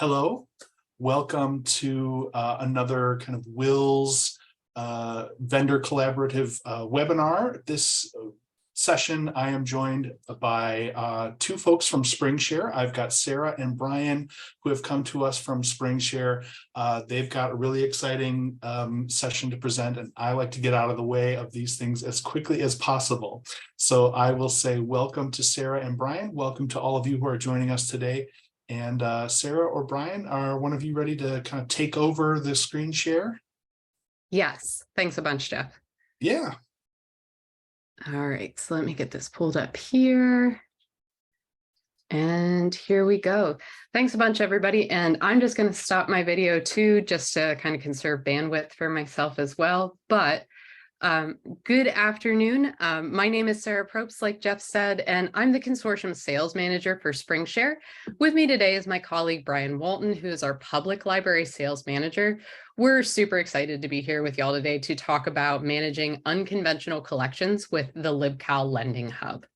Hello, welcome to another kind of WiLS vendor collaborative webinar. This session, I am joined by two folks from Springshare. I've got Sarah and Brian who have come to us from Springshare. They've got a really exciting session to present, and I like to get out of the way of these things as quickly as possible. So I will say welcome to Sarah and Brian. Welcome to all of you who are joining us today. And Sarah or Brian, are one of you ready to kind of take over the screen share? Yes, thanks a bunch, Jeff. Yeah. All right, so let me get this pulled up here. And here we go. Thanks a bunch, everybody. And I'm just going to stop my video too, just to kind of conserve bandwidth for myself as well. But good afternoon. My name is Sarah Probst, like Jeff said, and I'm the consortium sales manager for Springshare. With me today is my colleague, Brian Walton, who is our public library sales manager. We're super excited to be here with y'all today to talk about managing unconventional collections with the LibCal Lending Hub.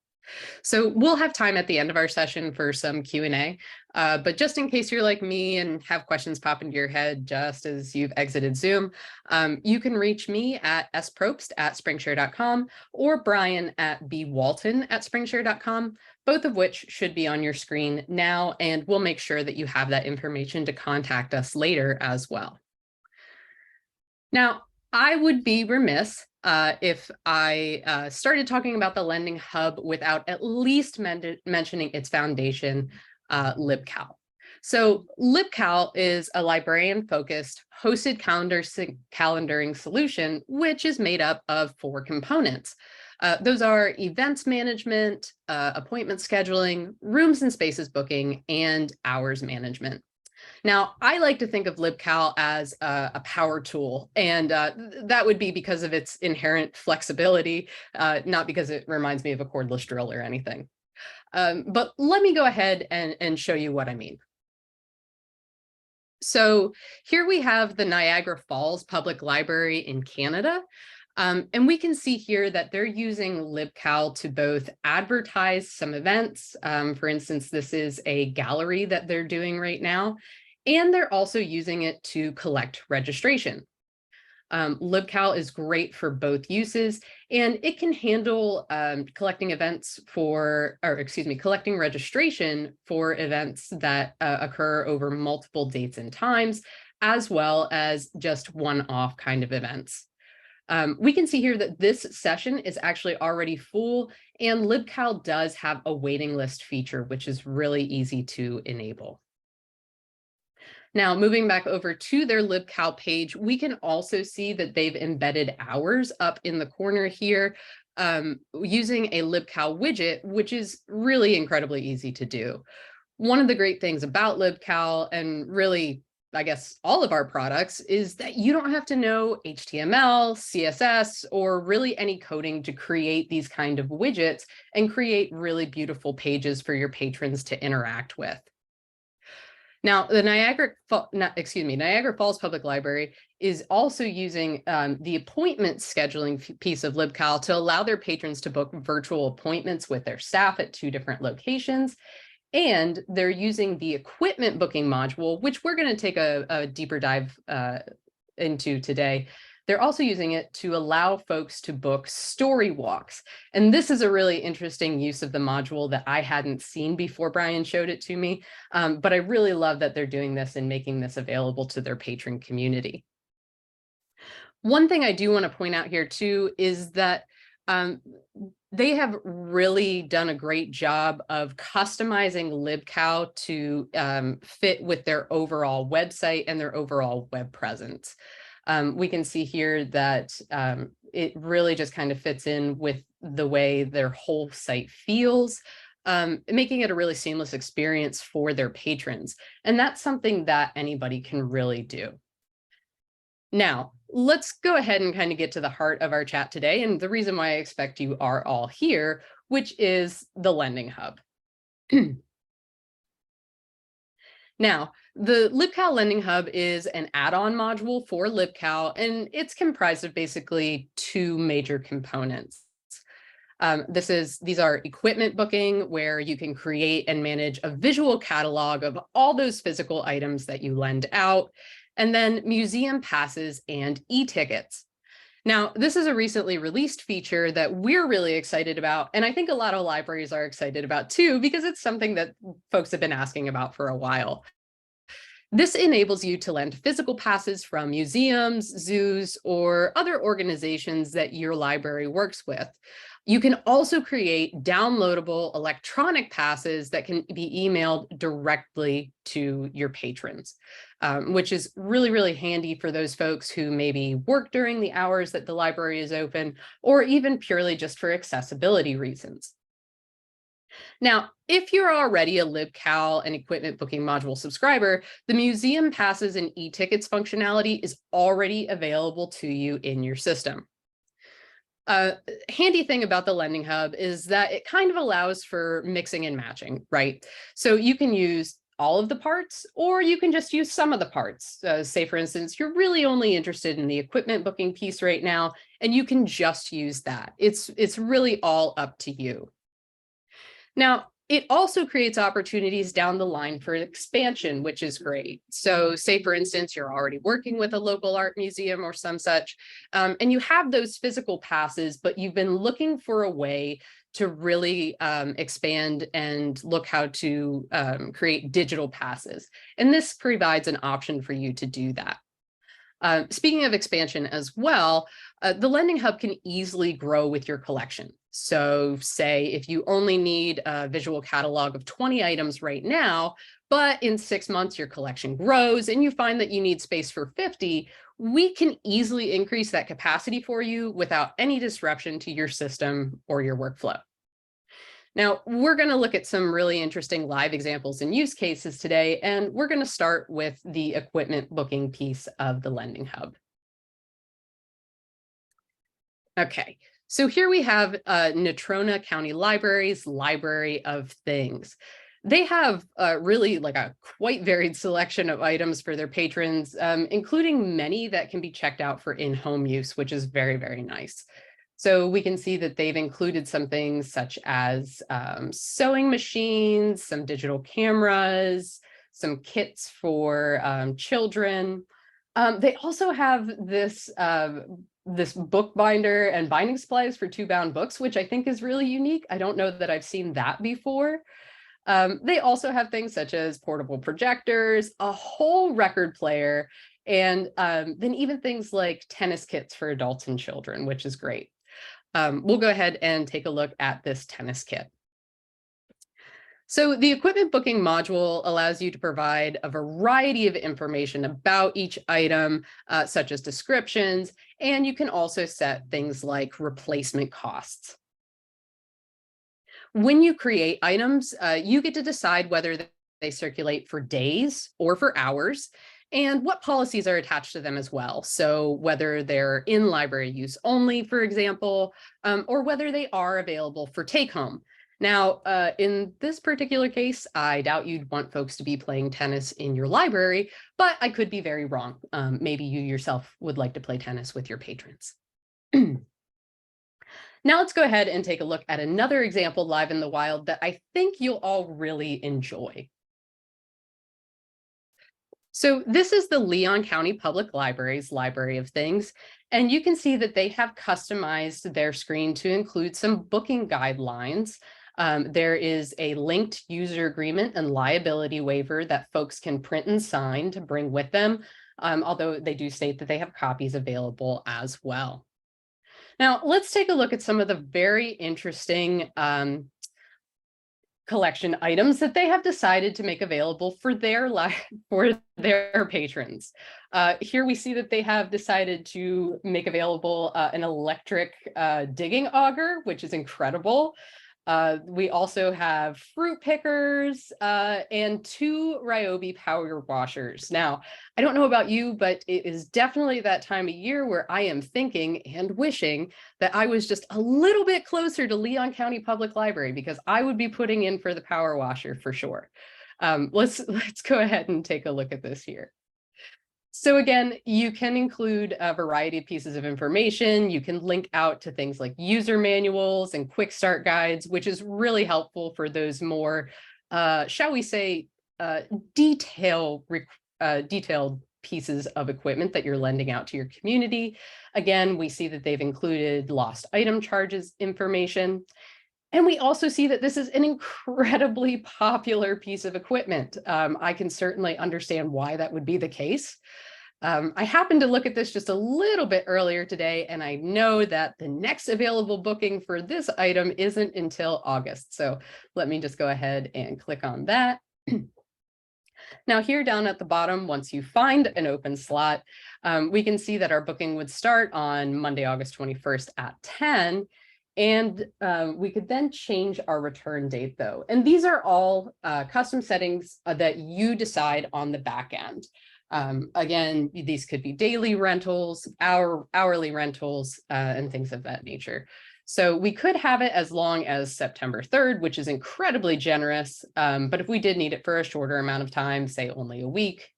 So we'll have time at the end of our session for some Q&A, but just in case you're like me and have questions pop into your head just as you've exited Zoom, you can reach me at sprobst@springshare.com or Brian at bwalton@springshare.com, both of which should be on your screen now, and we'll make sure that you have that information to contact us later as well. Now, I would be remiss if I started talking about the Lending Hub without at least mentioning its foundation, LibCal. So LibCal is a librarian-focused hosted calendaring solution, which is made up of 4 components. Those are events management, appointment scheduling, rooms and spaces booking, and hours management. Now, I like to think of LibCal as a power tool, and that would be because of its inherent flexibility, not because it reminds me of a cordless drill or anything. But let me go ahead and show you what I mean. So here we have the Niagara Falls Public Library in Canada. And we can see here that they're using LibCal to both advertise some events. For instance, this is a gallery that they're doing right now. And they're also using it to collect registration. LibCal is great for both uses, and it can handle collecting registration for events that occur over multiple dates and times, as well as just one-off kind of events. We can see here that this session is actually already full, and LibCal does have a waiting list feature, which is really easy to enable. Now, moving back over to their LibCal page, we can also see that they've embedded hours up in the corner here using a LibCal widget, which is really incredibly easy to do. One of the great things about LibCal, and really, I guess, all of our products, is that you don't have to know HTML, CSS, or really any coding to create these kind of widgets and create really beautiful pages for your patrons to interact with. Now, the Niagara Falls Public Library is also using the appointment scheduling piece of LibCal to allow their patrons to book virtual appointments with their staff at 2 different locations. And they're using the equipment booking module, which we're going to take a deeper dive into today. They're also using it to allow folks to book story walks. And this is a really interesting use of the module that I hadn't seen before Brian showed it to me. But I really love that they're doing this and making this available to their patron community. One thing I do want to point out here too is that they have really done a great job of customizing LibCal to fit with their overall website and their overall web presence. We can see here that it really just kind of fits in with the way their whole site feels, making it a really seamless experience for their patrons. And that's something that anybody can really do. Now, let's go ahead and kind of get to the heart of our chat today, and the reason why I expect you are all here, which is the Lending Hub. Now, the LibCal Lending Hub is an add-on module for LibCal, and it's comprised of basically 2 major components. These are equipment booking, where you can create and manage a visual catalog of all those physical items that you lend out, and then museum passes and e-tickets. Now, this is a recently released feature that we're really excited about, and I think a lot of libraries are excited about too, because it's something that folks have been asking about for a while. This enables you to lend physical passes from museums, zoos, or other organizations that your library works with. You can also create downloadable electronic passes that can be emailed directly to your patrons, which is really, really handy for those folks who maybe work during the hours that the library is open, or even purely just for accessibility reasons. Now, if you're already a LibCal and equipment booking module subscriber, the museum passes and e-tickets functionality is already available to you in your system. Handy thing about the Lending Hub is that it kind of allows for mixing and matching, right? So you can use all of the parts, or you can just use some of the parts. Say, for instance, you're really only interested in the equipment booking piece right now, and you can just use that. It's really all up to you. Now, it also creates opportunities down the line for expansion, which is great. So say, for instance, you're already working with a local art museum or some such, and you have those physical passes, but you've been looking for a way to really expand and look how to create digital passes. And this provides an option for you to do that. Speaking of expansion as well, the Lending Hub can easily grow with your collection. So say if you only need a visual catalog of 20 items right now, but in 6 months your collection grows and you find that you need space for 50, we can easily increase that capacity for you without any disruption to your system or your workflow. Now, we're going to look at some really interesting live examples and use cases today, and we're going to start with the equipment booking piece of the Lending Hub. Okay, so here we have Natrona County Library's Library of Things. They have really like a quite varied selection of items for their patrons, including many that can be checked out for in-home use, which is very, very nice. So we can see that they've included some things such as sewing machines, some digital cameras, some kits for children. They also have this book binder and binding supplies for 2-bound books, which I think is really unique. I don't know that I've seen that before. They also have things such as portable projectors, a whole record player, and then even things like tennis kits for adults and children, which is great. We'll go ahead and take a look at this tennis kit. So the equipment booking module allows you to provide a variety of information about each item, such as descriptions, and you can also set things like replacement costs. When you create items, you get to decide whether they circulate for days or for hours, and what policies are attached to them as well. So whether they're in library use only, for example, or whether they are available for take home. Now, in this particular case, I doubt you'd want folks to be playing tennis in your library, but I could be very wrong. Maybe you yourself would like to play tennis with your patrons. Now let's go ahead and take a look at another example live in the wild that I think you'll all really enjoy. So this is the Leon County Public Library's Library of Things, and you can see that they have customized their screen to include some booking guidelines. There is a linked user agreement and liability waiver that folks can print and sign to bring with them, although they do state that they have copies available as well. Now, let's take a look at some of the very interesting collection items that they have decided to make available for their patrons. Here we see that they have decided to make available an electric digging auger, which is incredible. We also have fruit pickers and 2 Ryobi power washers. Now, I don't know about you, but it is definitely that time of year where I am thinking and wishing that I was just a little bit closer to Leon County Public Library, because I would be putting in for the power washer for sure. Let's go ahead and take a look at this here. So again, you can include a variety of pieces of information. You can link out to things like user manuals and quick start guides, which is really helpful for those more, shall we say, detailed pieces of equipment that you're lending out to your community. Again, we see that they've included lost item charges information. And we also see that this is an incredibly popular piece of equipment. I can certainly understand why that would be the case. I happened to look at this just a little bit earlier today, and I know that the next available booking for this item isn't until August. So let me just go ahead and click on that. Now here down at the bottom, once you find an open slot, we can see that our booking would start on Monday, August 21st at 10. And we could then change our return date though. And these are all custom settings that you decide on the back end. Again, these could be daily rentals, hourly rentals, and things of that nature. So we could have it as long as September 3rd, which is incredibly generous. But if we did need it for a shorter amount of time, say only a week,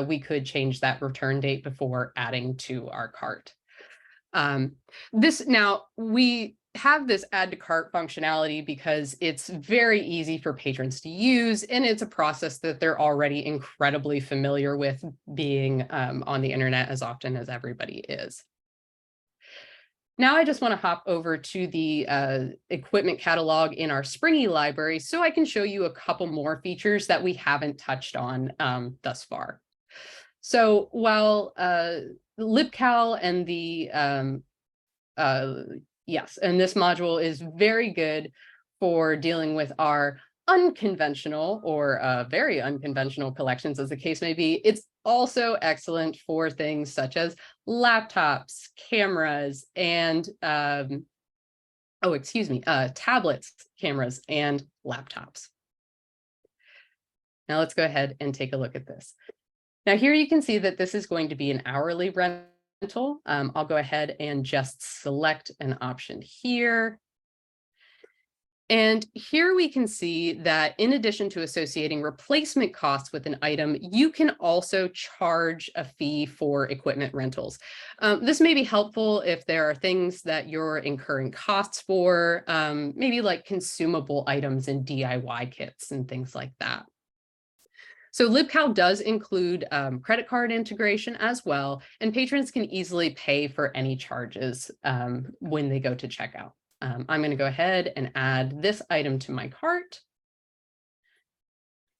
we could change that return date before adding to our cart. Now we have this add to cart functionality because it's very easy for patrons to use, and it's a process that they're already incredibly familiar with, being on the internet as often as everybody is. Now I just want to hop over to the equipment catalog in our Springy library so I can show you a couple more features that we haven't touched on thus far. So while LibCal and the yes, and this module is very good for dealing with our unconventional or very unconventional collections, as the case may be. It's also excellent for things such as laptops, cameras, and tablets, cameras, and laptops. Now let's go ahead and take a look at this. Now here you can see that this is going to be an hourly rental. I'll go ahead and just select an option here. And here we can see that in addition to associating replacement costs with an item, you can also charge a fee for equipment rentals. This may be helpful if there are things that you're incurring costs for, maybe like consumable items and DIY kits and things like that. So LibCal does include credit card integration as well, and patrons can easily pay for any charges when they go to checkout. I'm going to go ahead and add this item to my cart.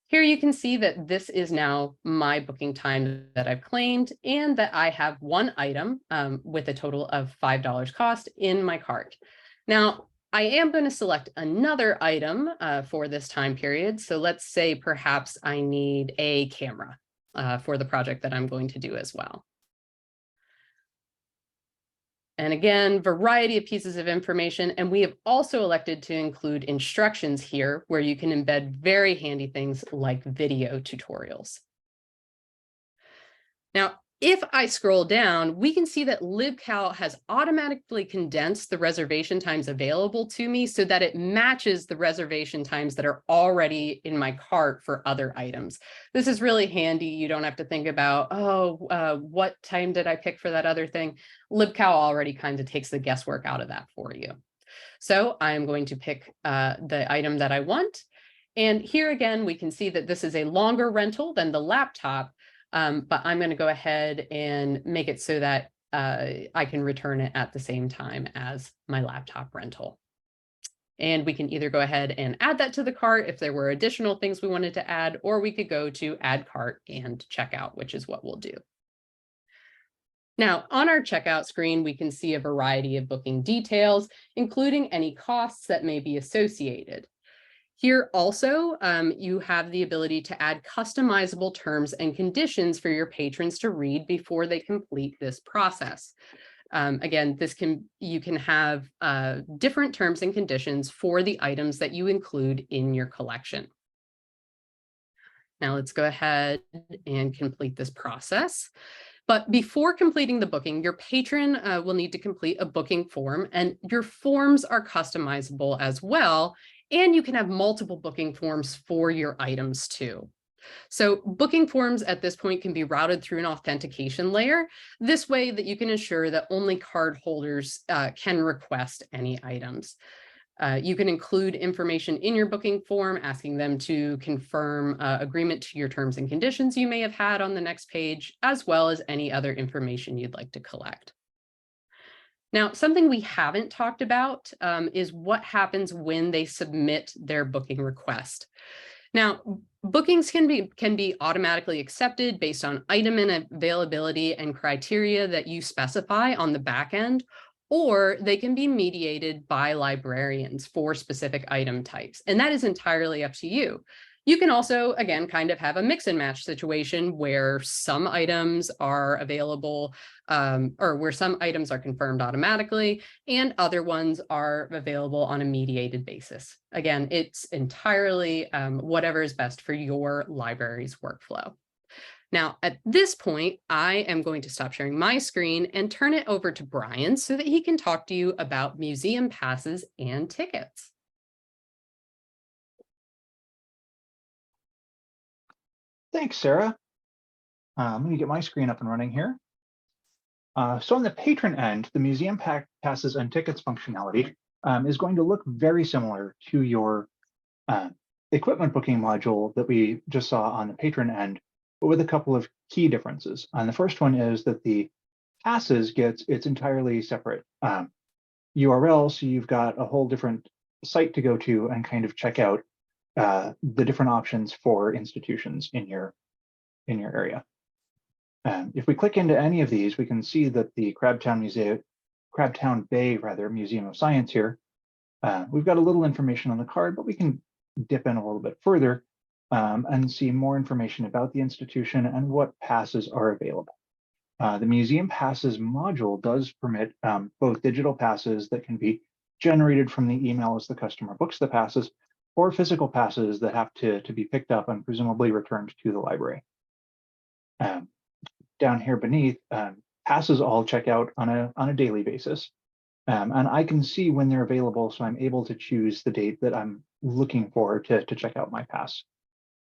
Here you can see that this is now my booking time that I've claimed, and that I have one item with a total of $5 cost in my cart. Now, I am going to select another item for this time period. So let's say perhaps I need a camera for the project that I'm going to do as well. And again, variety of pieces of information. And we have also elected to include instructions here where you can embed very handy things like video tutorials. Now, if I scroll down, we can see that LibCal has automatically condensed the reservation times available to me so that it matches the reservation times that are already in my cart for other items. This is really handy. You don't have to think about, what time did I pick for that other thing? LibCal already kind of takes the guesswork out of that for you. So I'm going to pick the item that I want. And here again, we can see that this is a longer rental than the laptop. But I'm going to go ahead and make it so that I can return it at the same time as my laptop rental. And we can either go ahead and add that to the cart if there were additional things we wanted to add, or we could go to add cart and checkout, which is what we'll do. Now, on our checkout screen, we can see a variety of booking details, including any costs that may be associated. Here also, you have the ability to add customizable terms and conditions for your patrons to read before they complete this process. Again, you can have different terms and conditions for the items that you include in your collection. Now let's go ahead and complete this process. But before completing the booking, your patron will need to complete a booking form, and your forms are customizable as well. And you can have multiple booking forms for your items too. So booking forms at this point can be routed through an authentication layer. This way that you can ensure that only card holders can request any items. You can include information in your booking form, asking them to confirm agreement to your terms and conditions you may have had on the next page, as well as any other information you'd like to collect. Now, something we haven't talked about is what happens when they submit their booking request. Now, bookings can be automatically accepted based on item and availability and criteria that you specify on the back end, or they can be mediated by librarians for specific item types. And that is entirely up to you. You can also, again, kind of have a mix and match situation where some items are available or where some items are confirmed automatically and other ones are available on a mediated basis. Again, it's entirely whatever is best for your library's workflow. Now, at this point, I am going to stop sharing my screen and turn it over to Brian so that he can talk to you about museum passes and tickets. Thanks, Sarah. Let me get my screen up and running here. So on the patron end, the museum passes and tickets functionality is going to look very similar to your equipment booking module that we just saw on the patron end, but with a couple of key differences. And the first one is that the passes gets its entirely separate URL, so you've got a whole different site to go to and kind of check out the different options for institutions in your area. If we click into any of these, we can see that the Crabtown Bay Museum of Science here, we've got a little information on the card, but we can dip in a little bit further and see more information about the institution and what passes are available. The Museum Passes module does permit both digital passes that can be generated from the email as the customer books the passes, or physical passes that have to be picked up and presumably returned to the library. Down here beneath, passes all check out on a daily basis. And I can see when they're available, so I'm able to choose the date that I'm looking for to check out my pass.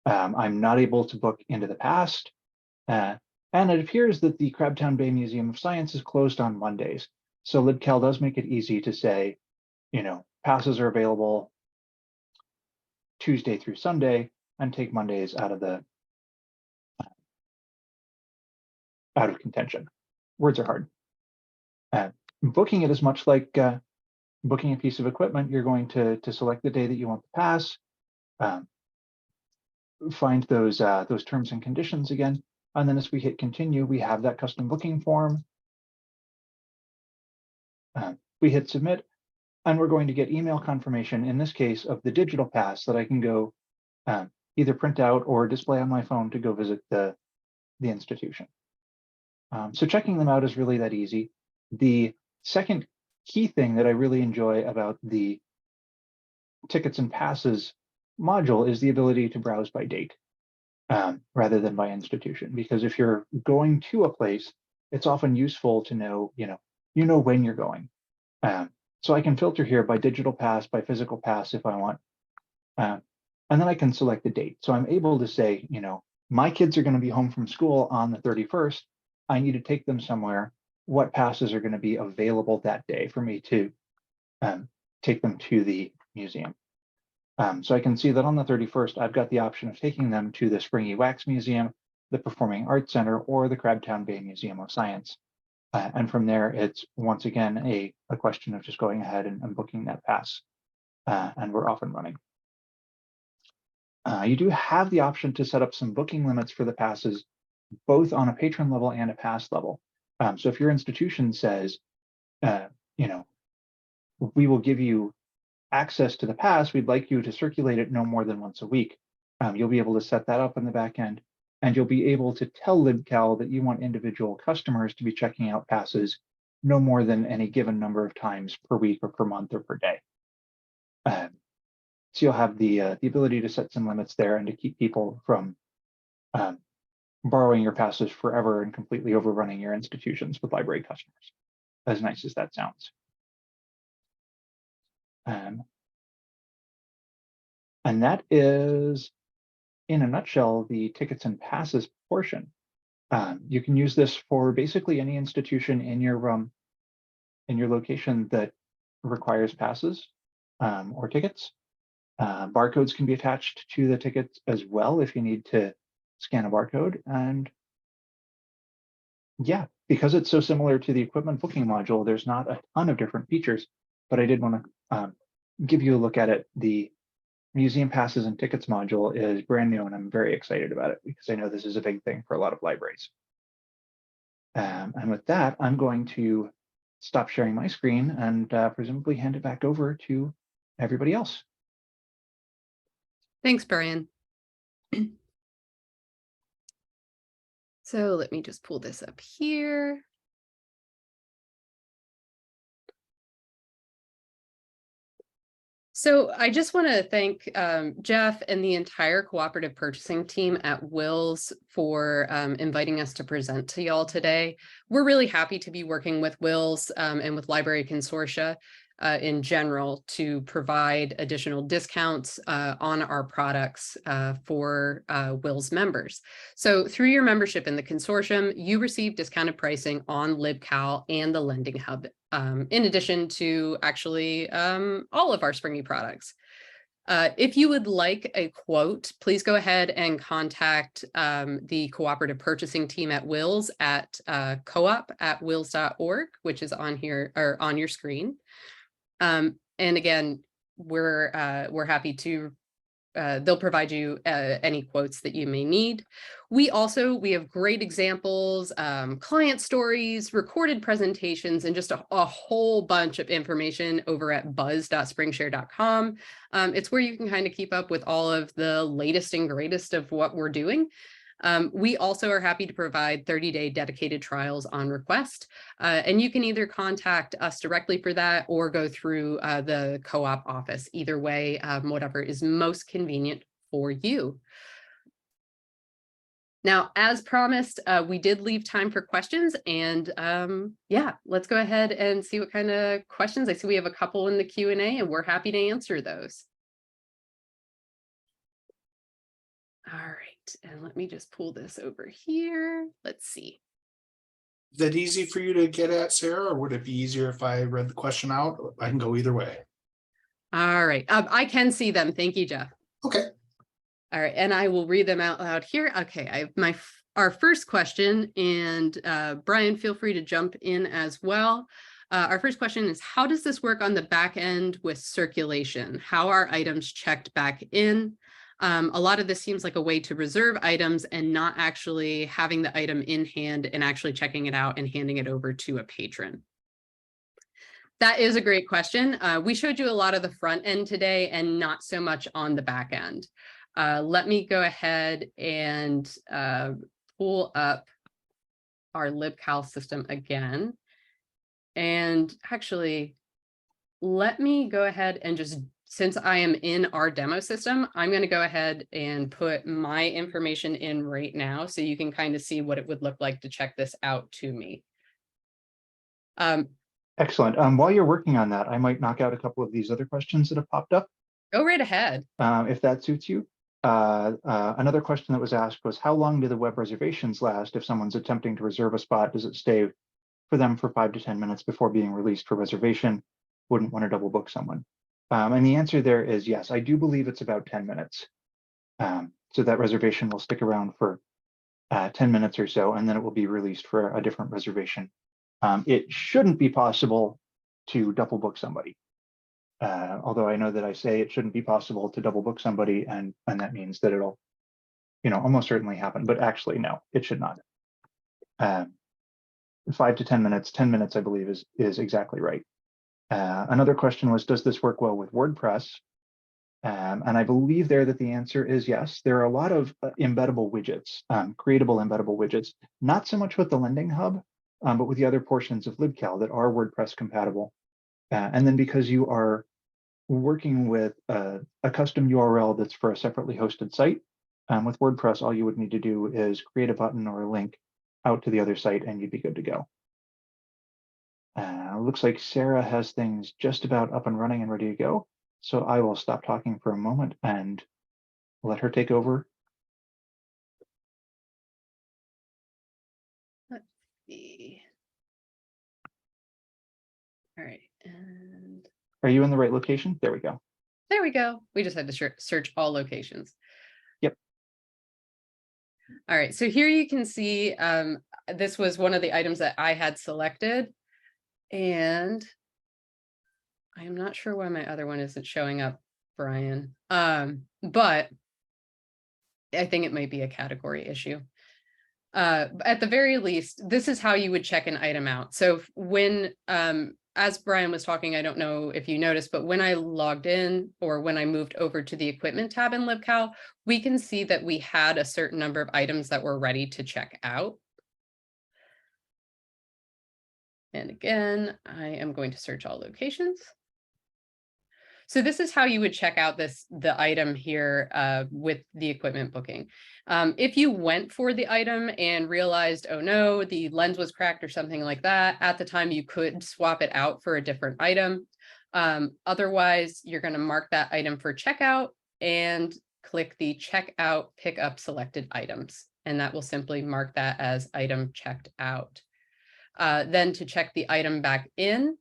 I'm not able to book into the past, and it appears that the Crabtown Bay Museum of Science is closed on Mondays. So LibCal does make it easy to say, passes are available Tuesday through Sunday, and take Mondays out of contention. Words are hard. Booking it is much like booking a piece of equipment. You're going to select the day that you want the pass, find those terms and conditions again, and then as we hit continue, we have that custom booking form. We hit submit, and we're going to get email confirmation, in this case, of the digital pass that I can go either print out or display on my phone to go visit the institution. So checking them out is really that easy. The second key thing that I really enjoy about the tickets and passes module is the ability to browse by date rather than by institution. Because if you're going to a place, it's often useful to know, when you're going. So I can filter here by digital pass, by physical pass if I want. And then I can select the date. So I'm able to say, my kids are going to be home from school on the 31st. I need to take them somewhere. What passes are going to be available that day for me to take them to the museum? So I can see that on the 31st, I've got the option of taking them to the Springy Wax Museum, the Performing Arts Center, or the Crabtown Bay Museum of Science. And from there, it's once again a question of just going ahead and booking that pass. And we're off and running. You do have the option to set up some booking limits for the passes, both on a patron level and a pass level. So if your institution says, we will give you access to the pass, we'd like you to circulate it no more than once a week. You'll be able to set that up in the back end, and you'll be able to tell LibCal that you want individual customers to be checking out passes no more than any given number of times per week or per month or per day. So you'll have the ability to set some limits there and to keep people from borrowing your passes forever and completely overrunning your institutions with library customers, as nice as that sounds. And that is in a nutshell, the tickets and passes portion. You can use this for basically any institution in your location that requires passes or tickets. Barcodes can be attached to the tickets as well if you need to scan a barcode. And yeah, because it's so similar to the equipment booking module, there's not a ton of different features, but I did want to give you a look at it. The museum passes and tickets module is brand new, and I'm very excited about it because I know this is a big thing for a lot of libraries. And with that, I'm going to stop sharing my screen and presumably hand it back over to everybody else. Thanks, Brian. So let me just pull this up here. So I just want to thank Jeff and the entire cooperative purchasing team at WiLS for inviting us to present to y'all today. We're really happy to be working with WiLS and with library consortia in general to provide additional discounts on our products for WiLS members. So through your membership in the consortium, you receive discounted pricing on LibCal and the Lending Hub, in addition to actually all of our Springy products. If you would like a quote, please go ahead and contact the cooperative purchasing team at WiLS at coop@wils.org, which is on here or on your screen. And again, we're happy to, they'll provide you any quotes that you may need. We have great examples, client stories, recorded presentations, and just a whole bunch of information over at buzz.springshare.com. It's where you can kind of keep up with all of the latest and greatest of what we're doing. We also are happy to provide 30-day dedicated trials on request, and you can either contact us directly for that or go through the co-op office. Either way, whatever is most convenient for you. Now, as promised, we did leave time for questions, and yeah, let's go ahead and see what kind of questions. I see we have a couple in the Q&A, and we're happy to answer those. All right, and let me just pull this over here. Let's see. Is that easy for you to get at, Sarah, or would it be easier if I read the question out? I can go either way. All right, I can see them. Thank you, Jeff. Okay. All right, and I will read them out loud here. Okay, I have our first question, and Brian, feel free to jump in as well. Our first question is, how does this work on the back end with circulation? How are items checked back in? A lot of this seems like a way to reserve items and not actually having the item in hand and actually checking it out and handing it over to a patron. That is a great question. We showed you a lot of the front end today and not so much on the back end. Let me go ahead and pull up our LibCal's system again. And actually, let me go ahead and just, since I am in our demo system, I'm going to go ahead and put my information in right now so you can kind of see what it would look like to check this out to me. Excellent. While you're working on that, I might knock out a couple of these other questions that have popped up. Go right ahead. If that suits you. Another question that was asked was, how long do the web reservations last if someone's attempting to reserve a spot? Does it stay for them for 5 to 10 minutes before being released for reservation? Wouldn't want to double book someone. And the answer there is yes, I do believe it's about 10 minutes. So that reservation will stick around for 10 minutes or so, and then it will be released for a different reservation. It shouldn't be possible to double book somebody. Although I know that I say it shouldn't be possible to double book somebody, and that means that it'll, almost certainly happen. But actually, no, it should not. 5 to 10 minutes, 10 minutes, I believe, is exactly right. Another question was, does this work well with WordPress? And I believe there that the answer is yes. There are a lot of embeddable widgets, creatable embeddable widgets, not so much with the Lending Hub, but with the other portions of LibCal that are WordPress compatible. And then because you are working with a custom URL that's for a separately hosted site, with WordPress, all you would need to do is create a button or a link out to the other site and you'd be good to go. Looks like Sarah has things just about up and running and ready to go. So I will stop talking for a moment and let her take over see. All right, and Are you in the right location? There we go. there we go. We just had to search all locations. Yep. All right, so here you can see this was one of the items that I had selected, and I am not sure why my other one isn't showing up, Brian. But I think it might be a category issue. At the very least, this is how you would check an item out. So when, as Brian was talking, I don't know if you noticed, but when I logged in or when I moved over to the equipment tab in LibCal, we can see that we had a certain number of items that were ready to check out. And again, I am going to search all locations. So this is how you would check out the item here with the equipment booking. If you went for the item and realized, oh no, the lens was cracked or something like that, at the time you could swap it out for a different item. Otherwise, you're going to mark that item for checkout and click the checkout pickup selected items. And that will simply mark that as item checked out. Then to check the item back in,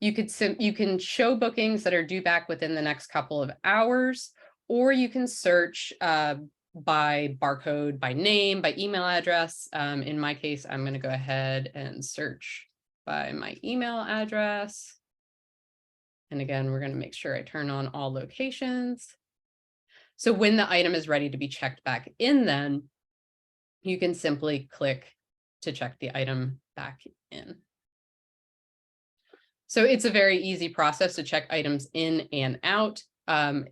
you can show bookings that are due back within the next couple of hours, or you can search by barcode, by name, by email address. In my case, I'm going to go ahead and search by my email address. And again, we're going to make sure I turn on all locations. So when the item is ready to be checked back in, then you can simply click to check the item back in. So it's a very easy process to check items in and out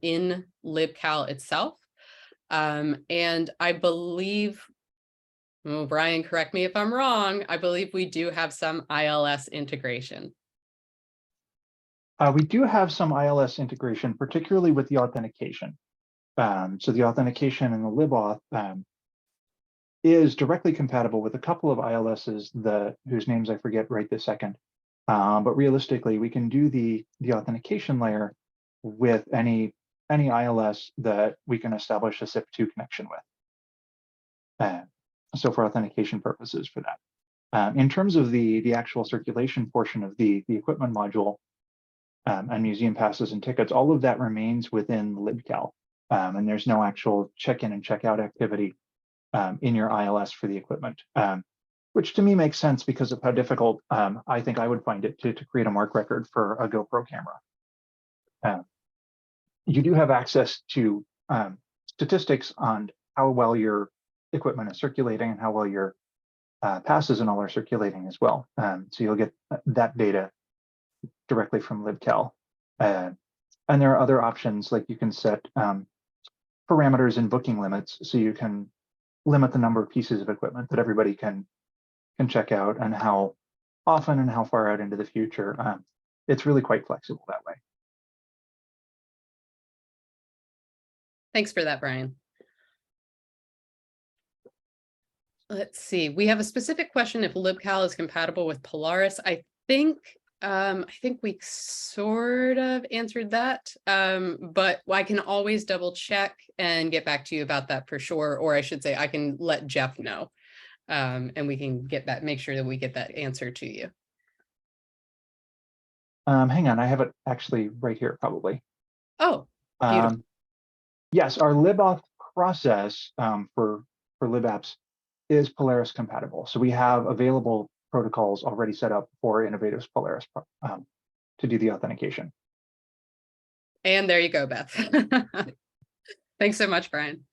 in LibCal itself. And I believe, oh, Brian, correct me if I'm wrong, I believe we do have some ILS integration. We do have some ILS integration, particularly with the authentication. So the authentication in the libauth is directly compatible with a couple of ILSs whose names I forget right this second. But realistically, we can do the authentication layer with any ILS that we can establish a SIP2 connection with. So for authentication purposes for that. In terms of the actual circulation portion of the equipment module and museum passes and tickets, all of that remains within LibCal. And there's no actual check-in and check-out activity in your ILS for the equipment. Which to me makes sense because of how difficult I think I would find it to create a mark record for a GoPro camera. You do have access to statistics on how well your equipment is circulating and how well your passes and all are circulating as well. So you'll get that data directly from LibCal. And there are other options, like you can set parameters and booking limits, so you can limit the number of pieces of equipment that everybody can check out and how often and how far out into the future. It's really quite flexible that way. Thanks for that, Brian. Let's see. We have a specific question if LibCal is compatible with Polaris. I think we sort of answered that, but I can always double check and get back to you about that for sure. Or I should say, I can let Jeff know. And we can get that, make sure that we get that answer to you. Hang on, I have it actually right here, probably. Oh, beautiful. Yes, our libauth process for libapps is Polaris compatible. So we have available protocols already set up for Innovative's Polaris to do the authentication. And there you go, Beth. Thanks so much, Brian.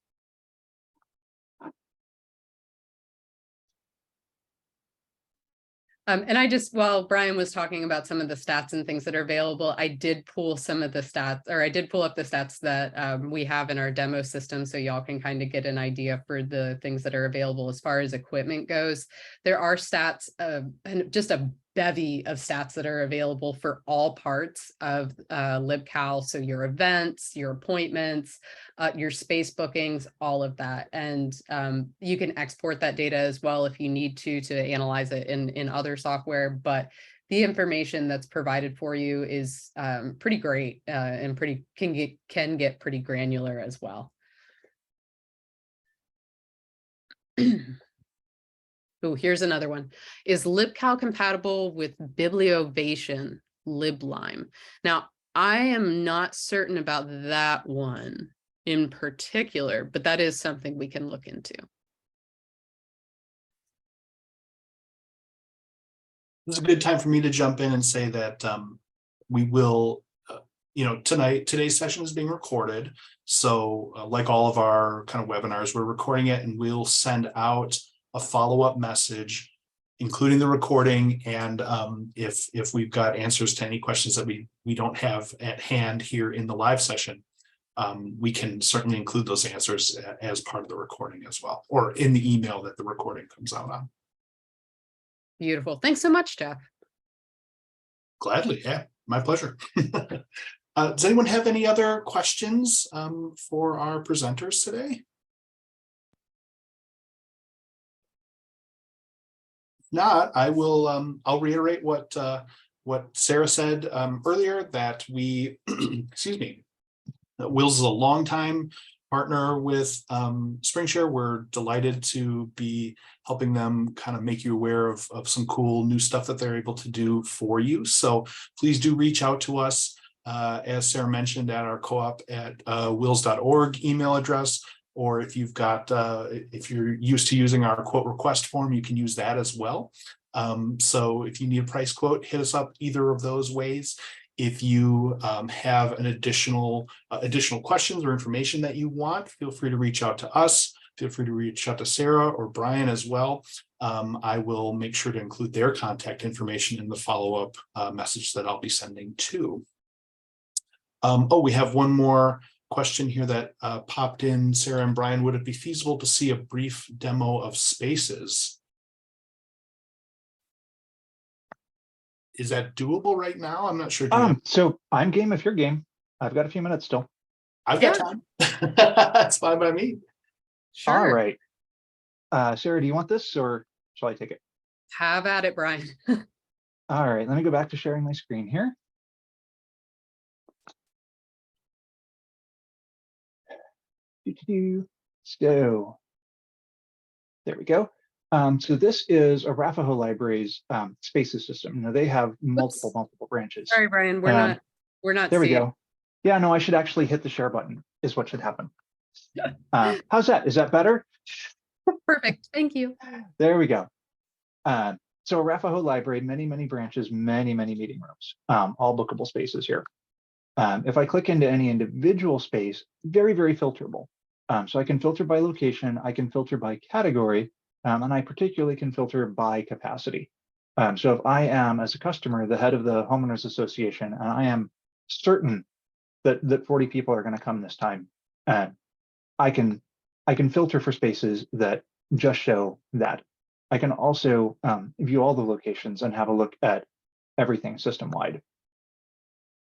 And I just, while Brian was talking about some of the stats and things that are available, I did pull some of the stats, or I did pull up the stats that we have in our demo system, so y'all can kind of get an idea for the things that are available as far as equipment goes. There are stats, and just a bevy of stats that are available for all parts of LibCal. So your events, your appointments, your space bookings, all of that. And you can export that data as well if you need to analyze it in other software. But the information that's provided for you is pretty great and can get pretty granular as well. Oh, here's another one. Is LibCal compatible with Bibliovation LibLime? Now, I am not certain about that one in particular, but that is something we can look into. This is a good time for me to jump in and say that we will, today's session is being recorded. So like all of our kind of webinars, we're recording it and we'll send out a follow-up message, including the recording. And if we've got answers to any questions that we don't have at hand here in the live session, we can certainly include those answers as part of the recording as well, or in the email that the recording comes out on. Beautiful. Thanks so much, Jeff. Gladly. Yeah, my pleasure. Does anyone have any other questions for our presenters today? If not, I will. I'll reiterate what Sarah said earlier, that we, excuse me, that WiLS is a longtime partner with Springshare. We're delighted to be helping them kind of make you aware of some cool new stuff that they're able to do for you. So please do reach out to us, as Sarah mentioned, at our co-op at wils.org email address, or if you've got, if you're used to using our quote request form, you can use that as well. So if you need a price quote, hit us up either of those ways. If you have an additional questions or information that you want, feel free to reach out to us. Feel free to reach out to Sarah or Brian as well. I will make sure to include their contact information in the follow-up message that I'll be sending too. We have one more question here that popped in. Sarah and Brian, would it be feasible to see a brief demo of Spaces? Is that doable right now? I'm not sure. So I'm game if you're game. I've got a few minutes still. I've got time. That's fine by me. Sure. All right. Sarah, do you want this or shall I take it? Have at it, Brian. All right, let me go back to sharing my screen here. So there we go. So this is Arapahoe Library's Spaces system. Now they have multiple branches. Sorry, Brian, we're not. There we seeing. go. Yeah, no, I should actually hit the share button is what should happen. How's that? Is that better? Perfect. Thank you. There we go. So Arapahoe Library, many branches, many meeting rooms, all bookable spaces here. If I click into any individual space, very filterable. So I can filter by location, I can filter by category, and I particularly can filter by capacity. So if I am, as a customer, the head of the homeowners association, and I am certain that 40 people are going to come this time, I can filter for spaces that just show that. I can also view all the locations and have a look at everything system-wide.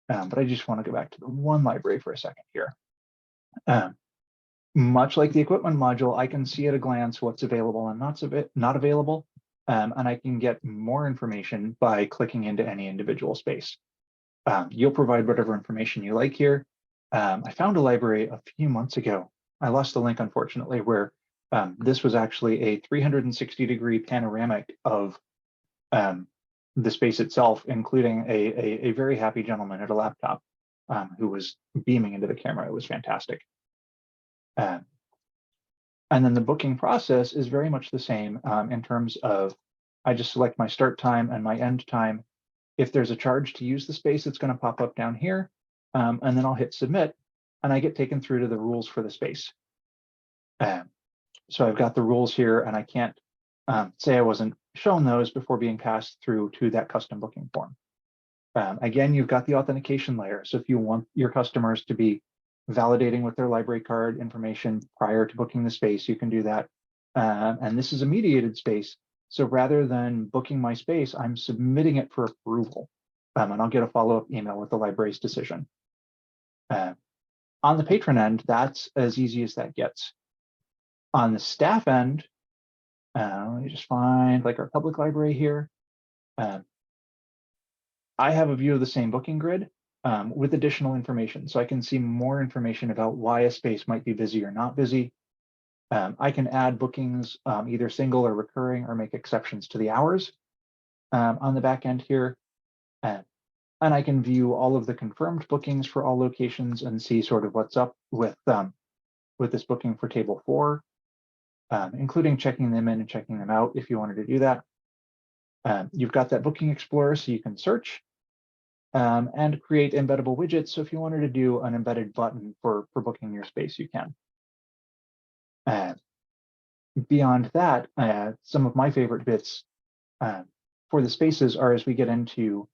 But I just want to go back to the one library for a second here. Much like the equipment module, I can see at a glance what's available and not available, and I can get more information by clicking into any individual space. You'll provide whatever information you like here. I found a library a few months ago. I lost the link, unfortunately, where this was actually a 360-degree panoramic of the space itself, including a very happy gentleman at a laptop who was beaming into the camera. It was fantastic. And then the booking process is very much the same in terms of I just select my start time and my end time. If there's a charge to use the space, it's going to pop up down here, and then I'll hit submit, and I get taken through to the rules for the space. So I've got the rules here, and I can't say I wasn't shown those before being passed through to that custom booking form. Again, you've got the authentication layer. So if you want your customers to be validating with their library card information prior to booking the space, you can do that. And this is a mediated space. So rather than booking my space, I'm submitting it for approval. And I'll get a follow-up email with the library's decision. On the patron end, that's as easy as that gets. On the staff end, let me just find like our public library here. I have a view of the same booking grid with additional information. So I can see more information about why a space might be busy or not busy. I can add bookings, either single or recurring, or make exceptions to the hours on the back end here. And I can view all of the confirmed bookings for all locations and see sort of what's up with this booking for table 4, including checking them in and checking them out if you wanted to do that. You've got that booking explorer, so you can search and create embeddable widgets. So if you wanted to do an embedded button for booking your space, you can. Beyond that, some of my favorite bits for the spaces are as we get into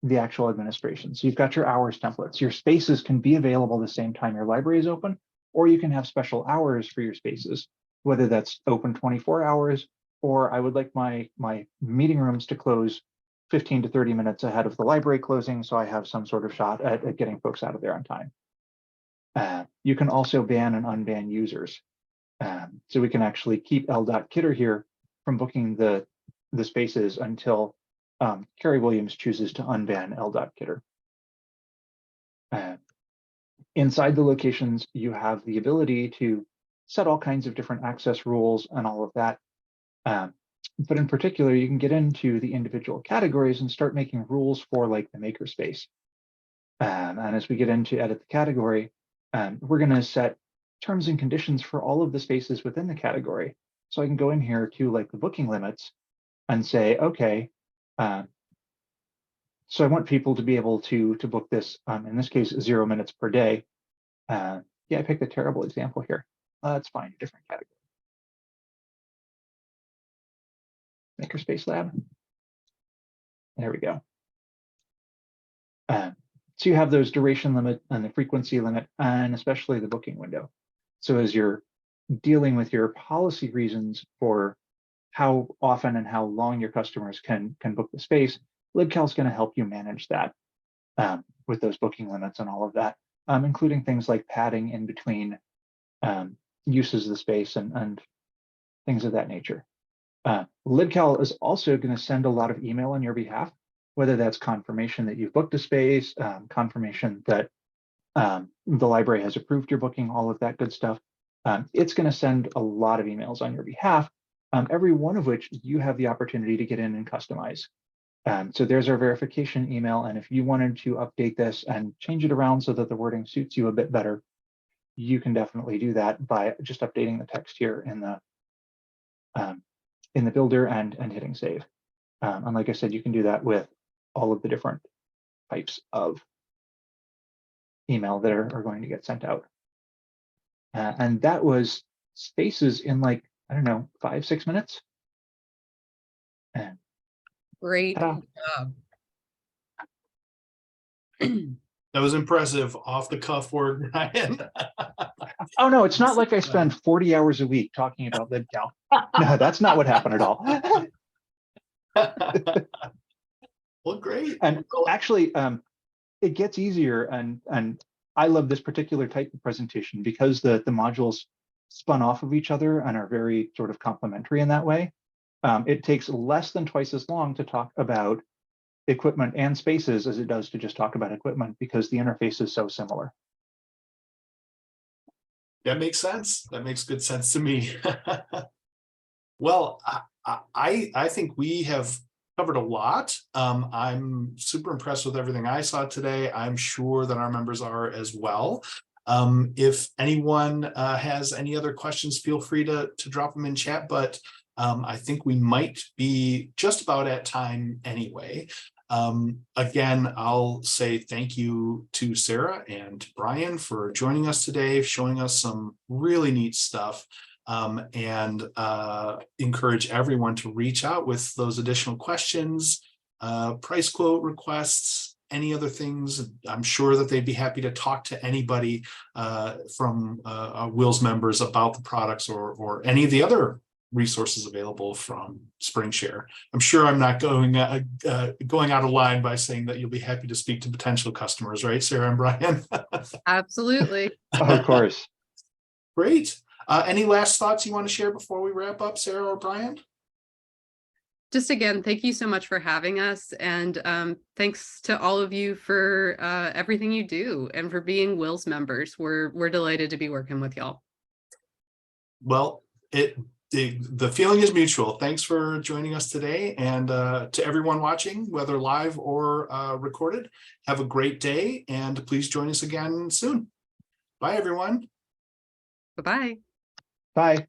the actual administration. So you've got your hours templates. Your spaces can be available the same time your library is open, or you can have special hours for your spaces, whether that's open 24 hours, or I would like my meeting rooms to close 15 to 30 minutes ahead of the library closing, so I have some sort of shot at getting folks out of there on time. You can also ban and unban users. So we can actually keep L.Kidder here from booking the spaces until Carrie Williams chooses to unban L.Kidder. Inside the locations, you have the ability to set all kinds of different access rules and all of that. But in particular, you can get into the individual categories and start making rules for like the makerspace. And as we get into edit the category, we're going to set terms and conditions for all of the spaces within the category. So I can go in here to like the booking limits and say, okay, so I want people to be able to book this, in this case, 0 minutes per day. Yeah, I picked a terrible example here. That's fine, different category. Makerspace Lab. There we go. So you have those duration limit and the frequency limit, and especially the booking window. So as you're dealing with your policy reasons for how often and how long your customers can book the space, LibCal's going to help you manage that with those booking limits and all of that, including things like padding in between uses of the space and things of that nature. LibCal is also going to send a lot of email on your behalf, whether that's confirmation that you've booked a space, confirmation that the library has approved your booking, all of that good stuff. It's going to send a lot of emails on your behalf, every one of which you have the opportunity to get in and customize. So there's our verification email. And if you wanted to update this and change it around so that the wording suits you a bit better, you can definitely do that by just updating the text here in the builder and hitting save. And like I said, you can do that with all of the different types of email that are going to get sent out. And that was spaces in like, I don't know, 5-6 minutes. And Great job. That was impressive. Off the cuff work, Ryan. Oh no, it's not like I spend 40 hours a week talking about LibCal. No, that's not what happened at all. Well, great. And actually, it gets easier, and I love this particular type of presentation because the modules spun off of each other and are very sort of complementary in that way. It takes less than twice as long to talk about equipment and spaces as it does to just talk about equipment because the interface is so similar. That makes sense. That makes good sense to me. Well, I think we have covered a lot. I'm super impressed with everything I saw today. I'm sure that our members are as well. If anyone has any other questions, feel free to drop them in chat, but I think we might be just about at time anyway. Again, I'll say thank you to Sarah and Brian for joining us today, showing us some really neat stuff, and encourage everyone to reach out with those additional questions, price quote requests, any other things. I'm sure that they'd be happy to talk to anybody from WiLS members about the products or any of the other resources available from Springshare. I'm sure I'm not going out of line by saying that you'll be happy to speak to potential customers, right, Sarah and Brian? Absolutely. Of course. Great. Any last thoughts you want to share before we wrap up, Sarah or Brian? Just again, thank you so much for having us, and thanks to all of you for everything you do and for being WiLS members. We're delighted to be working with y'all. Well, the feeling is mutual. Thanks for joining us today. And to everyone watching, whether live or recorded, have a great day. And please join us again soon. Bye, everyone. Bye-bye. Bye.